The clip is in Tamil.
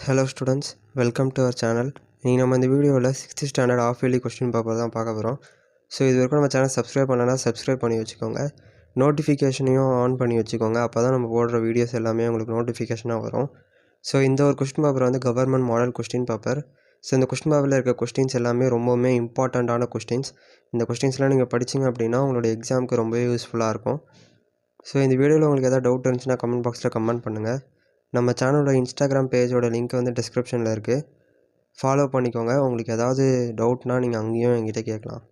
Hello students, welcome to our channel. நீங்கள் நம்ம இந்த வீடியோவில் 6th standard of yearly question paper தான் பார்க்க போகிறோம். ஸோ இது வரைக்கும் நம்ம சேனல் சப்ஸ்கிரைப் பண்ணலன்னா சப்ஸ்கிரைப் பண்ணி வச்சுக்கோங்க. நோட்டிஃபிகேஷனையும் ஆன் பண்ணி வச்சுக்கோங்க. அப்போ தான் நம்ம போடுற வீடியோஸ் எல்லாமே உங்களுக்கு நோட்டிஃபிகேஷனாக வரும். ஸோ இந்த ஒரு கொஸ்டின் பேப்பர் வந்து government model question paper. So இந்த கொஸ்டின் பேப்பரில் இருக்க கொஸ்டின்ஸ் எல்லாமே ரொம்பவுமே இம்பார்ட்டண்ட்டான கொஸ்டின்ஸ். இந்த கொஸ்டின்ஸ்லாம் நீங்கள் படிச்சிங்க அப்படின்னா உங்களோட எக்ஸாமுக்கு ரொம்பவே யூஸ்ஃபுல்லாக இருக்கும். ஸோ இந்த வீடியோவில் உங்களுக்கு எதாவது டவுட் இருந்துச்சுன்னா கமெண்ட் பாக்ஸில் கமெண்ட் பண்ணுங்கள். நம்ம சேனலோட இன்ஸ்டாகிராம் பேஜோட லிங்க் வந்து டிஸ்கிரிப்ஷனில் இருக்குது. ஃபாலோ பண்ணிக்கோங்க. உங்களுக்கு ஏதாவது டவுட்னால் நீங்கள் அங்கேயும் என்கிட்ட கேட்கலாம்.